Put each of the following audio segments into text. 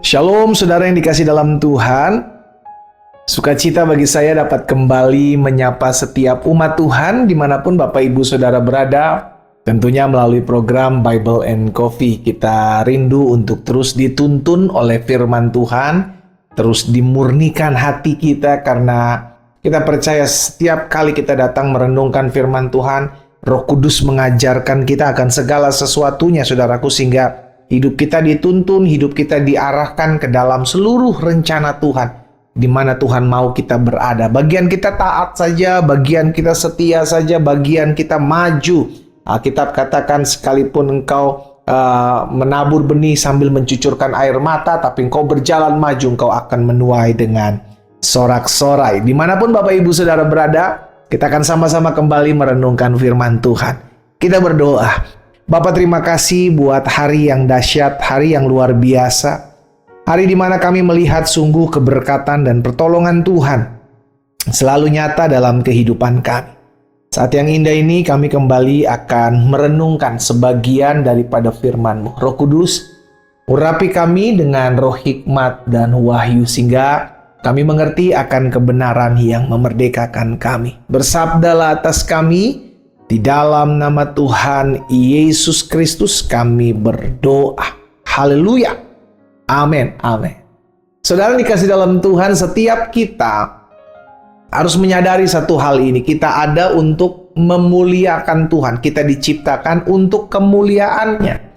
Shalom saudara yang dikasih dalam Tuhan. Sukacita bagi saya dapat kembali menyapa setiap umat Tuhan dimanapun Bapak Ibu Saudara berada. Tentunya melalui program Bible and Coffee kita rindu untuk terus dituntun oleh firman Tuhan. Terus dimurnikan hati kita karena kita percaya setiap kali kita datang merenungkan firman Tuhan, Roh Kudus mengajarkan kita akan segala sesuatunya saudaraku, sehingga hidup kita dituntun, hidup kita diarahkan ke dalam seluruh rencana Tuhan, di mana Tuhan mau kita berada. Bagian kita taat saja, bagian kita setia saja, bagian kita maju. Alkitab katakan sekalipun engkau menabur benih sambil mencucurkan air mata, tapi engkau berjalan maju, engkau akan menuai dengan sorak-sorai. Dimanapun Bapak Ibu Saudara berada, kita akan sama-sama kembali merenungkan firman Tuhan. Kita berdoa. Bapak, terima kasih buat hari yang dahsyat, hari yang luar biasa. Hari di mana kami melihat sungguh keberkatan dan pertolongan Tuhan selalu nyata dalam kehidupan kami. Saat yang indah ini kami kembali akan merenungkan sebagian daripada firman-Mu. Roh Kudus, urapi kami dengan roh hikmat dan wahyu sehingga kami mengerti akan kebenaran yang memerdekakan kami. Bersabdalah atas kami. Di dalam nama Tuhan Yesus Kristus kami berdoa. Haleluya. Amin. Amin. Saudara dikasih dalam Tuhan, setiap kita harus menyadari satu hal ini. Kita ada untuk memuliakan Tuhan. Kita diciptakan untuk kemuliaannya.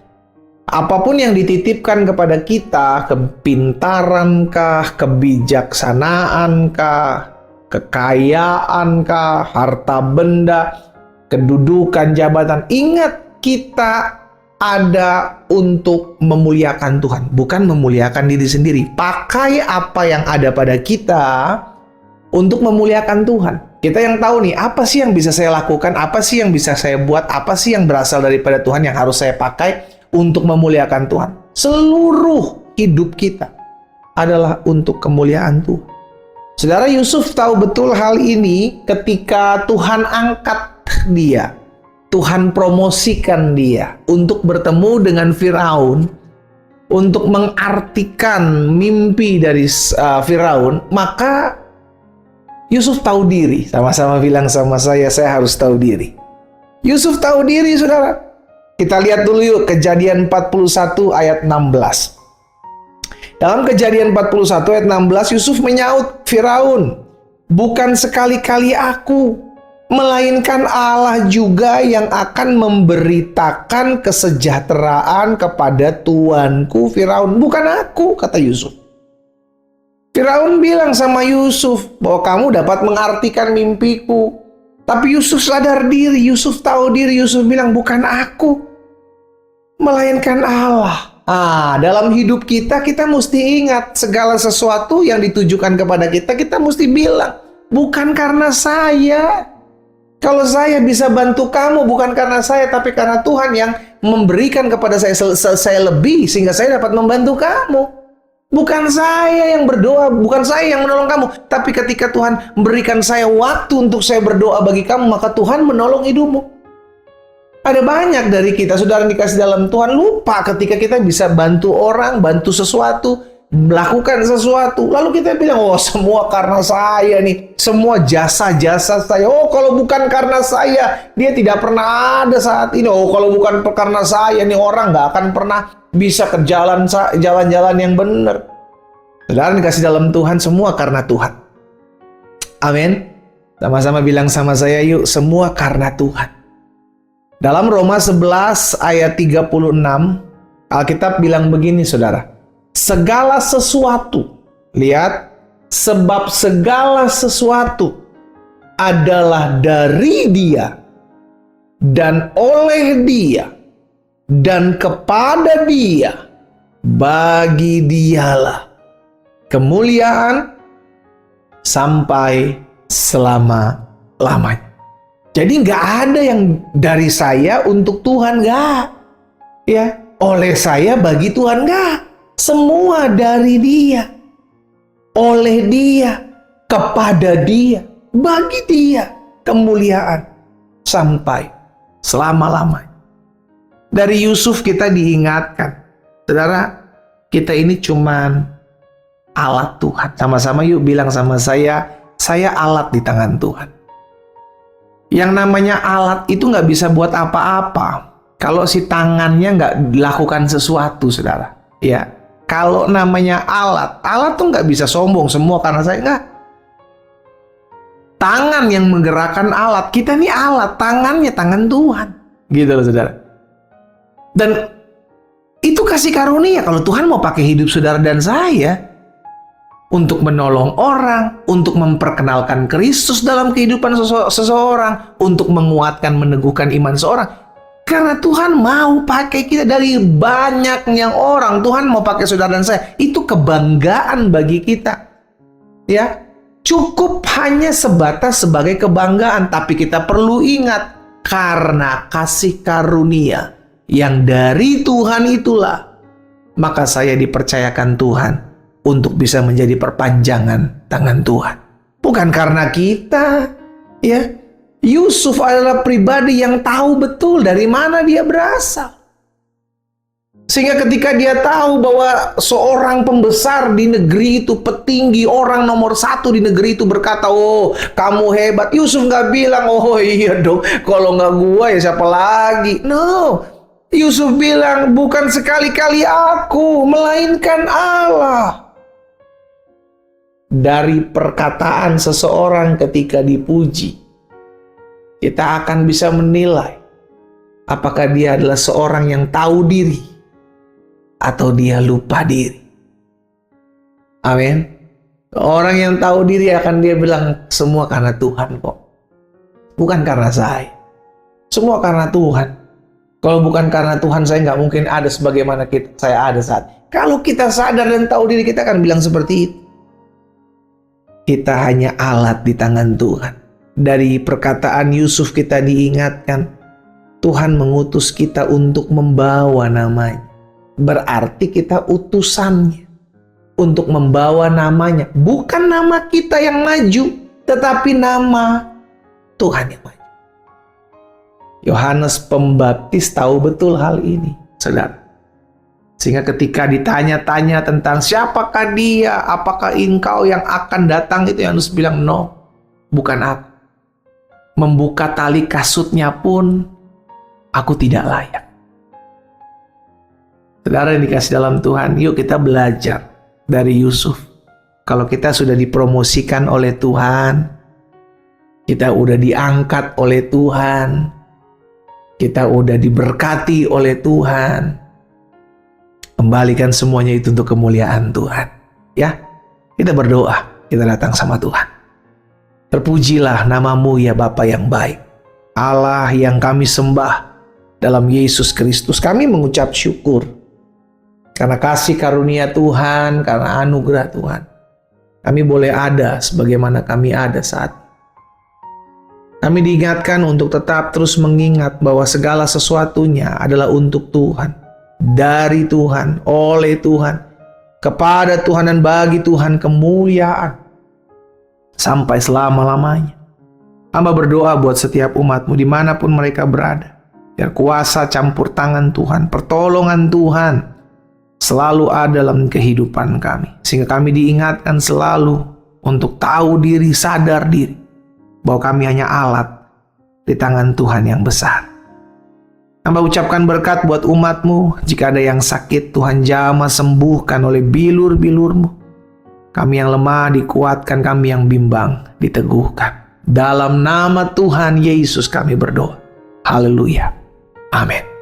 Apapun yang dititipkan kepada kita, kepintarankah, kebijaksanaankah, kekayaankah, harta benda, kedudukan, jabatan. Ingat, kita ada untuk memuliakan Tuhan, bukan memuliakan diri sendiri. Pakai apa yang ada pada kita untuk memuliakan Tuhan. Kita yang tahu nih, apa sih yang bisa saya lakukan, apa sih yang bisa saya buat, apa sih yang berasal daripada Tuhan yang harus saya pakai untuk memuliakan Tuhan. Seluruh hidup kita adalah untuk kemuliaan Tuhan. Saudara, Yusuf tahu betul hal ini ketika Tuhan angkat dia. Tuhan promosikan dia untuk bertemu dengan Firaun, untuk mengartikan mimpi dari Firaun. Maka Yusuf tahu diri. Sama-sama bilang sama saya harus tahu diri. Yusuf tahu diri, saudara. Kita lihat dulu yuk Kejadian 41 ayat 16. Dalam Kejadian 41 ayat 16, Yusuf menyaut Firaun, "Bukan sekali-kali aku, melainkan Allah juga yang akan memberitakan kesejahteraan kepada tuanku Firaun. Bukan aku," kata Yusuf. Firaun bilang sama Yusuf bahwa kamu dapat mengartikan mimpiku. Tapi Yusuf sadar diri, Yusuf tahu diri. Yusuf bilang, bukan aku, melainkan Allah. Dalam hidup kita mesti ingat segala sesuatu yang ditujukan kepada kita, kita mesti bilang, bukan karena saya. Kalau saya bisa bantu kamu bukan karena saya, tapi karena Tuhan yang memberikan kepada saya lebih sehingga saya dapat membantu kamu. Bukan saya yang berdoa, bukan saya yang menolong kamu, tapi ketika Tuhan memberikan saya waktu untuk saya berdoa bagi kamu, maka Tuhan menolong hidupmu. Ada banyak dari kita, saudara yang dikasih dalam Tuhan, lupa ketika kita bisa bantu orang, bantu sesuatu, melakukan sesuatu, lalu kita bilang, oh semua karena saya nih, semua jasa-jasa saya. Oh kalau bukan karena saya, dia tidak pernah ada saat ini. Oh kalau bukan karena saya nih, orang nggak akan pernah bisa ke jalan-jalan yang benar. Saudara dikasih dalam Tuhan, semua karena Tuhan. Amin. Sama-sama bilang sama saya yuk, semua karena Tuhan. Dalam Roma 11 ayat 36, Alkitab bilang begini saudara, segala sesuatu, lihat, sebab segala sesuatu adalah dari Dia dan oleh Dia dan kepada Dia, bagi Dialah kemuliaan sampai selama-lamanya. Jadi nggak ada yang dari saya untuk Tuhan, nggak. Ya, oleh saya bagi Tuhan, nggak. Semua dari Dia, oleh Dia, kepada Dia, bagi Dia kemuliaan sampai selama-lamanya. Dari Yusuf kita diingatkan, saudara, kita ini cuman alat Tuhan. Sama-sama yuk bilang sama saya alat di tangan Tuhan. Yang namanya alat itu nggak bisa buat apa-apa kalau si tangannya nggak lakukan sesuatu, saudara. Ya, kalau namanya alat tuh nggak bisa sombong semua karena saya nggak. Tangan yang menggerakkan alat, kita nih alat, tangannya tangan Tuhan, gitu loh, saudara. Dan itu kasih karunia kalau Tuhan mau pakai hidup saudara dan saya untuk menolong orang, untuk memperkenalkan Kristus dalam kehidupan seseorang, untuk menguatkan, meneguhkan iman seseorang. Karena Tuhan mau pakai kita dari banyaknya orang. Tuhan mau pakai saudara dan saya. Itu kebanggaan bagi kita. Ya, cukup hanya sebatas sebagai kebanggaan. Tapi kita perlu ingat, karena kasih karunia yang dari Tuhan itulah, maka saya dipercayakan Tuhan untuk bisa menjadi perpanjangan tangan Tuhan. Bukan karena kita, ya. Yusuf adalah pribadi yang tahu betul dari mana dia berasal. Sehingga ketika dia tahu bahwa seorang pembesar di negeri itu, petinggi, orang nomor 1 di negeri itu berkata, "Oh, kamu hebat." Yusuf nggak bilang, "Oh iya dong, kalau nggak gua ya siapa lagi?" No. Yusuf bilang, "Bukan sekali-kali aku, melainkan Allah." Dari perkataan seseorang ketika dipuji, kita akan bisa menilai apakah dia adalah seorang yang tahu diri atau dia lupa diri. Amin. Orang yang tahu diri akan dia bilang, semua karena Tuhan kok. Bukan karena saya. Semua karena Tuhan. Kalau bukan karena Tuhan, saya nggak mungkin ada sebagaimana saya ada saat. Kalau kita sadar dan tahu diri, kita akan bilang seperti itu. Kita hanya alat di tangan Tuhan. Dari perkataan Yusuf kita diingatkan, Tuhan mengutus kita untuk membawa namanya. Berarti kita utusannya untuk membawa namanya. Bukan nama kita yang maju, tetapi nama Tuhan yang maju. Yohanes Pembaptis tahu betul hal ini, saudara. Sehingga ketika ditanya-tanya tentang siapakah dia, apakah engkau yang akan datang, itu Yohanes bilang, "No, bukan aku. Membuka tali kasutnya pun aku tidak layak." Saudara yang dikasih dalam Tuhan, yuk kita belajar dari Yusuf. Kalau kita sudah dipromosikan oleh Tuhan, kita udah diangkat oleh Tuhan, kita udah diberkati oleh Tuhan, kembalikan semuanya itu untuk kemuliaan Tuhan. Ya, kita berdoa, kita datang sama Tuhan. Terpujilah namamu ya Bapa yang baik, Allah yang kami sembah dalam Yesus Kristus. Kami mengucap syukur karena kasih karunia Tuhan, karena anugerah Tuhan. Kami boleh ada sebagaimana kami ada saat ini. Kami diingatkan untuk tetap terus mengingat bahwa segala sesuatunya adalah untuk Tuhan, dari Tuhan, oleh Tuhan, kepada Tuhan dan bagi Tuhan kemuliaan sampai selama-lamanya. Hamba berdoa buat setiap umatmu dimanapun mereka berada, biar kuasa campur tangan Tuhan, pertolongan Tuhan selalu ada dalam kehidupan kami. Sehingga kami diingatkan selalu untuk tahu diri, sadar diri, bahwa kami hanya alat di tangan Tuhan yang besar. Hamba ucapkan berkat buat umatmu. Jika ada yang sakit, Tuhan jamah sembuhkan oleh bilur-bilur-Mu. Kami yang lemah dikuatkan, kami yang bimbang diteguhkan. Dalam nama Tuhan Yesus kami berdoa. Haleluya. Amin.